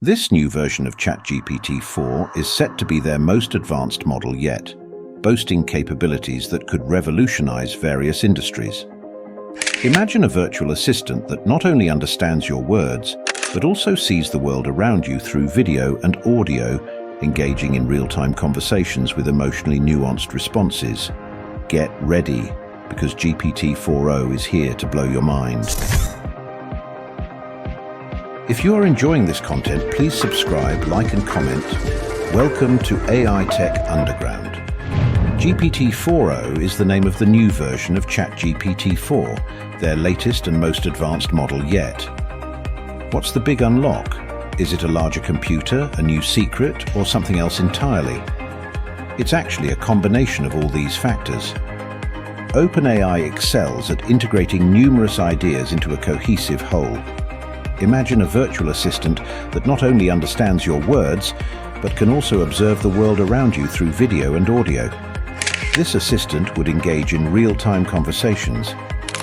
This new version of ChatGPT-4 is set to be their most advanced model yet, boasting capabilities that could revolutionize various industries. Imagine a virtual assistant that not only understands your words, but also sees the world around you through video and audio, engaging in real-time conversations with emotionally nuanced responses. Get ready, because GPT-4o is here to blow your mind. If you are enjoying this content, please subscribe, like and comment. Welcome to AI Tech Underground. GPT-4o is the name of the new version of ChatGPT-4, their latest and most advanced model yet. What's the big unlock? Is it a larger computer, a new secret, or something else entirely? It's actually a combination of all these factors. OpenAI excels at integrating numerous ideas into a cohesive whole. Imagine a virtual assistant that not only understands your words, but can also observe the world around you through video and audio. This assistant would engage in real-time conversations,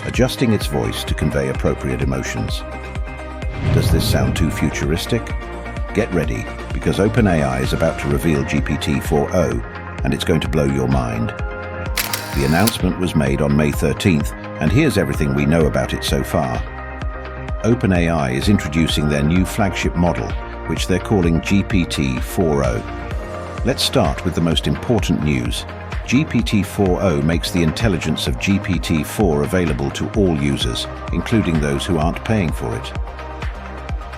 adjusting its voice to convey appropriate emotions. Does this sound too futuristic? Get ready, because OpenAI is about to reveal GPT-4o, and it's going to blow your mind. The announcement was made on May 13th, and here's everything we know about it so far. OpenAI is introducing their new flagship model, which they're calling GPT-4o. Let's start with the most important news. GPT-4o makes the intelligence of GPT-4 available to all users, including those who aren't paying for it.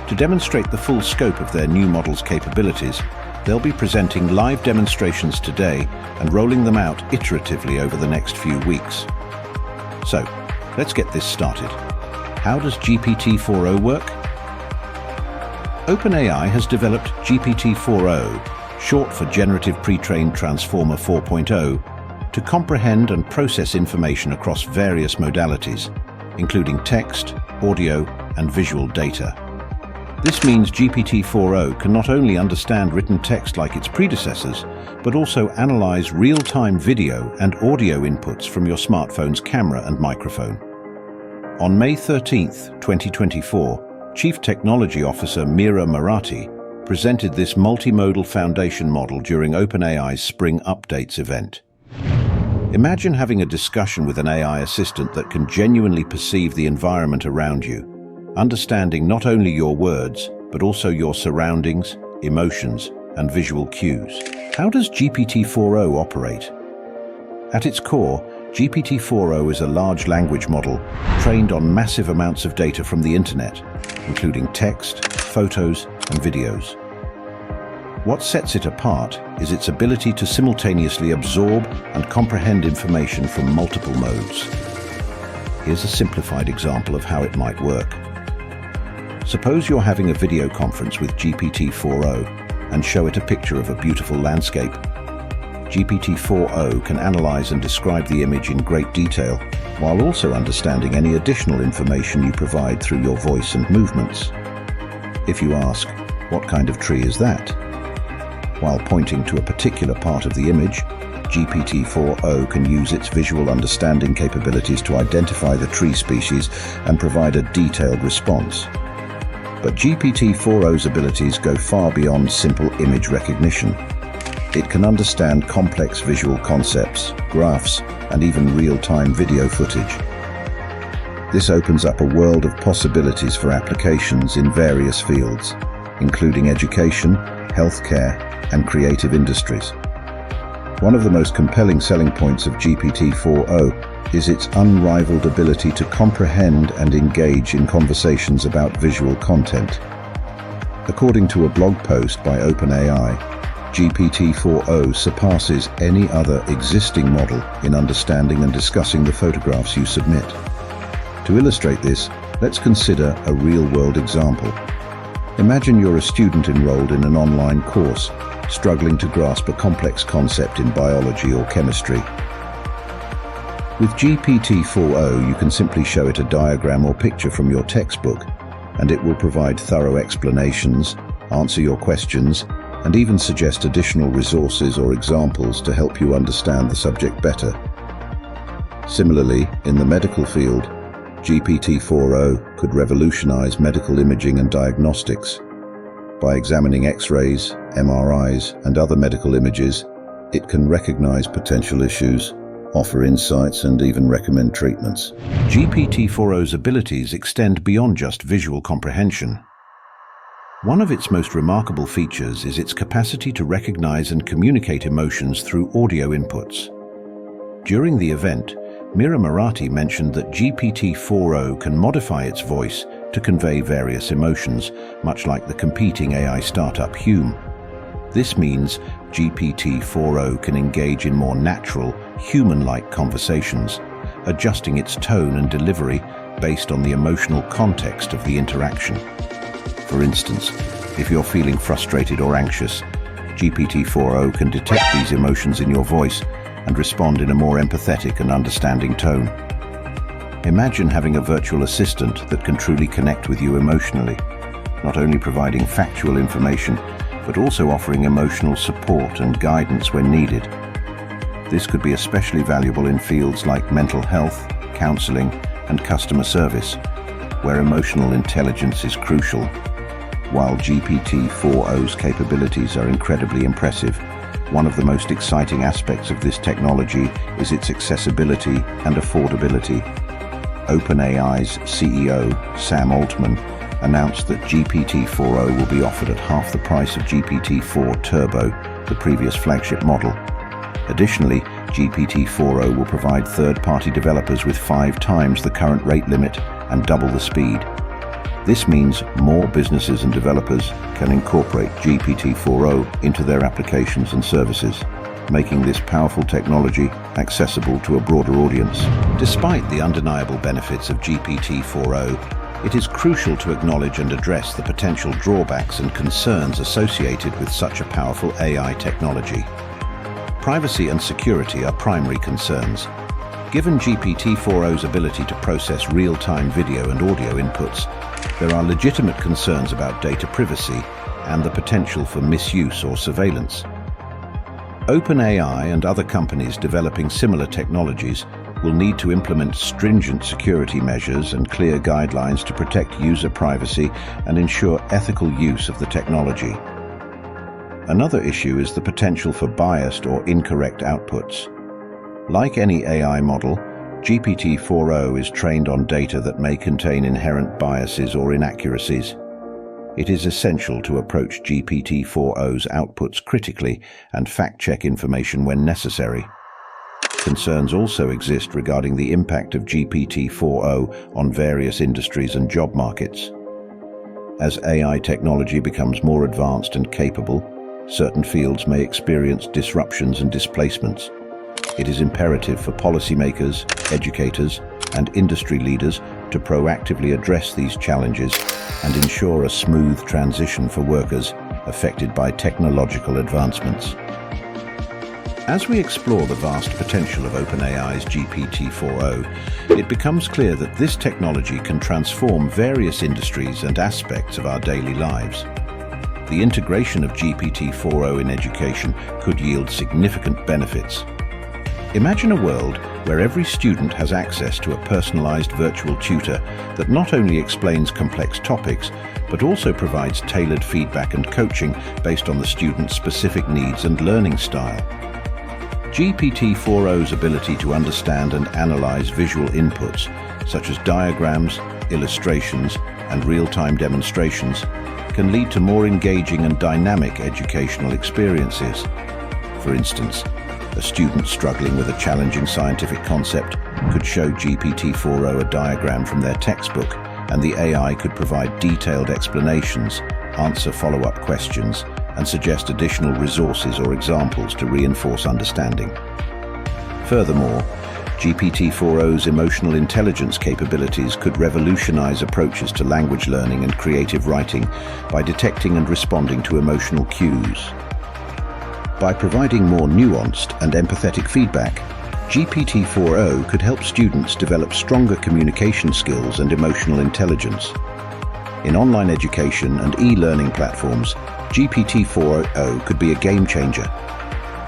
To demonstrate the full scope of their new model's capabilities, they'll be presenting live demonstrations today and rolling them out iteratively over the next few weeks. So, let's get this started. How does GPT-4o work? OpenAI has developed GPT-4o, short for Generative Pre-trained Transformer 4.0, to comprehend and process information across various modalities, including text, audio, and visual data. This means GPT-4o can not only understand written text like its predecessors, but also analyze real-time video and audio inputs from your smartphone's camera and microphone. On May 13, 2024, Chief Technology Officer Meera Marathi presented this multimodal foundation model during OpenAI's Spring Updates event. Imagine having a discussion with an AI assistant that can genuinely perceive the environment around you, understanding not only your words, but also your surroundings, emotions, and visual cues. How does GPT-4o operate? At its core, GPT-4o is a large language model trained on massive amounts of data from the internet, including text, photos, and videos. What sets it apart is its ability to simultaneously absorb and comprehend information from multiple modes. Here's a simplified example of how it might work. Suppose you're having a video conference with GPT-4o and show it a picture of a beautiful landscape. GPT-4o can analyze and describe the image in great detail, while also understanding any additional information you provide through your voice and movements. If you ask, "What kind of tree is that?" while pointing to a particular part of the image, GPT-4o can use its visual understanding capabilities to identify the tree species and provide a detailed response. But GPT-4o's abilities go far beyond simple image recognition. It can understand complex visual concepts, graphs, and even real-time video footage. This opens up a world of possibilities for applications in various fields, including education, healthcare, and creative industries. One of the most compelling selling points of GPT-4o is its unrivaled ability to comprehend and engage in conversations about visual content. According to a blog post by OpenAI, GPT-4o surpasses any other existing model in understanding and discussing the photographs you submit. To illustrate this, let's consider a real-world example. Imagine you're a student enrolled in an online course, struggling to grasp a complex concept in biology or chemistry. With GPT-4o, you can simply show it a diagram or picture from your textbook, and it will provide thorough explanations, answer your questions, and even suggest additional resources or examples to help you understand the subject better. Similarly, in the medical field, GPT-4o could revolutionize medical imaging and diagnostics. By examining X-rays, MRIs, and other medical images, it can recognize potential issues, offer insights, and even recommend treatments. GPT-4o's abilities extend beyond just visual comprehension. One of its most remarkable features is its capacity to recognize and communicate emotions through audio inputs. During the event, Mira Marathi mentioned that GPT-4o can modify its voice to convey various emotions, much like the competing AI startup Hume. This means GPT-4o can engage in more natural, human-like conversations, adjusting its tone and delivery based on the emotional context of the interaction. For instance, if you're feeling frustrated or anxious, GPT-4o can detect these emotions in your voice and respond in a more empathetic and understanding tone. Imagine having a virtual assistant that can truly connect with you emotionally, not only providing factual information, but also offering emotional support and guidance when needed. This could be especially valuable in fields like mental health, counseling, and customer service, where emotional intelligence is crucial. While GPT-4o's capabilities are incredibly impressive, one of the most exciting aspects of this technology is its accessibility and affordability. OpenAI's CEO, Sam Altman, announced that GPT-4o will be offered at half the price of GPT-4 Turbo, the previous flagship model. Additionally, GPT-4o will provide third-party developers with 5 times the current rate limit and double the speed. This means more businesses and developers can incorporate GPT-4o into their applications and services, making this powerful technology accessible to a broader audience. Despite the undeniable benefits of GPT-4o, it is crucial to acknowledge and address the potential drawbacks and concerns associated with such a powerful AI technology. Privacy and security are primary concerns. Given GPT-4o's ability to process real-time video and audio inputs, there are legitimate concerns about data privacy and the potential for misuse or surveillance. OpenAI and other companies developing similar technologies will need to implement stringent security measures and clear guidelines to protect user privacy and ensure ethical use of the technology. Another issue is the potential for biased or incorrect outputs. Like any AI model, GPT-4o is trained on data that may contain inherent biases or inaccuracies. It is essential to approach GPT-4o's outputs critically and fact-check information when necessary. Concerns also exist regarding the impact of GPT-4o on various industries and job markets. As AI technology becomes more advanced and capable, certain fields may experience disruptions and displacements. It is imperative for policymakers, educators, and industry leaders to proactively address these challenges and ensure a smooth transition for workers affected by technological advancements. As we explore the vast potential of OpenAI's GPT-4o, it becomes clear that this technology can transform various industries and aspects of our daily lives. The integration of GPT-4o in education could yield significant benefits. Imagine a world where every student has access to a personalized virtual tutor that not only explains complex topics, but also provides tailored feedback and coaching based on the student's specific needs and learning style. GPT-4o's ability to understand and analyze visual inputs, such as diagrams, illustrations, and real-time demonstrations, can lead to more engaging and dynamic educational experiences. For instance, a student struggling with a challenging scientific concept could show GPT-4o a diagram from their textbook, and the AI could provide detailed explanations, answer follow-up questions, and suggest additional resources or examples to reinforce understanding. Furthermore, GPT-4o's emotional intelligence capabilities could revolutionize approaches to language learning and creative writing by detecting and responding to emotional cues. By providing more nuanced and empathetic feedback, GPT-4o could help students develop stronger communication skills and emotional intelligence. In online education and e-learning platforms, GPT-4o could be a game changer.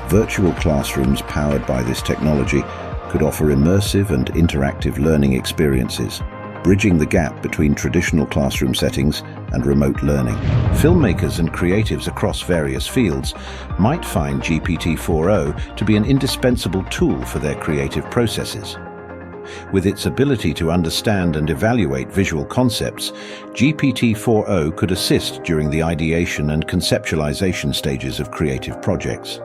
Virtual classrooms powered by this technology could offer immersive and interactive learning experiences, bridging the gap between traditional classroom settings and remote learning. Filmmakers and creatives across various fields might find GPT-4o to be an indispensable tool for their creative processes. With its ability to understand and evaluate visual concepts, GPT-4o could assist during the ideation and conceptualization stages of creative projects.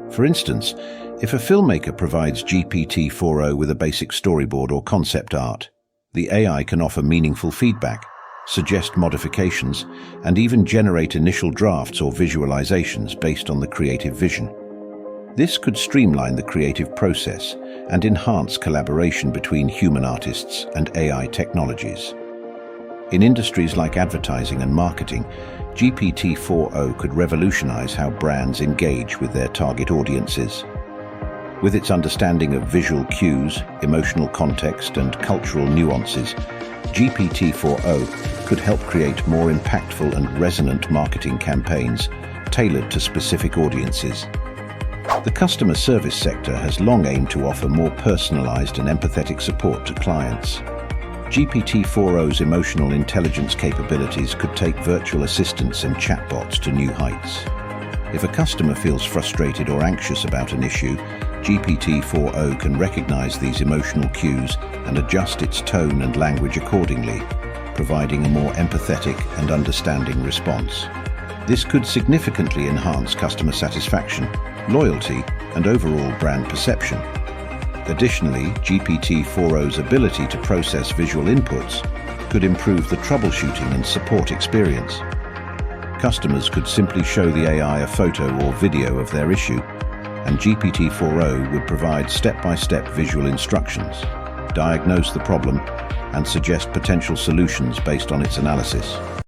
For instance, if a filmmaker provides GPT-4o with a basic storyboard or concept art, the AI can offer meaningful feedback, suggest modifications, and even generate initial drafts or visualizations based on the creative vision. This could streamline the creative process and enhance collaboration between human artists and AI technologies. In industries like advertising and marketing, GPT-4o could revolutionize how brands engage with their target audiences. With its understanding of visual cues, emotional context, and cultural nuances, GPT-4o could help create more impactful and resonant marketing campaigns tailored to specific audiences. The customer service sector has long aimed to offer more personalized and empathetic support to clients. GPT-4o's emotional intelligence capabilities could take virtual assistants and chatbots to new heights. If a customer feels frustrated or anxious about an issue, GPT-4o can recognize these emotional cues and adjust its tone and language accordingly, providing a more empathetic and understanding response. This could significantly enhance customer satisfaction, loyalty, and overall brand perception. Additionally, GPT-4o's ability to process visual inputs could improve the troubleshooting and support experience. Customers could simply show the AI a photo or video of their issue, and GPT-4o would provide step-by-step visual instructions, diagnose the problem, and suggest potential solutions based on its analysis.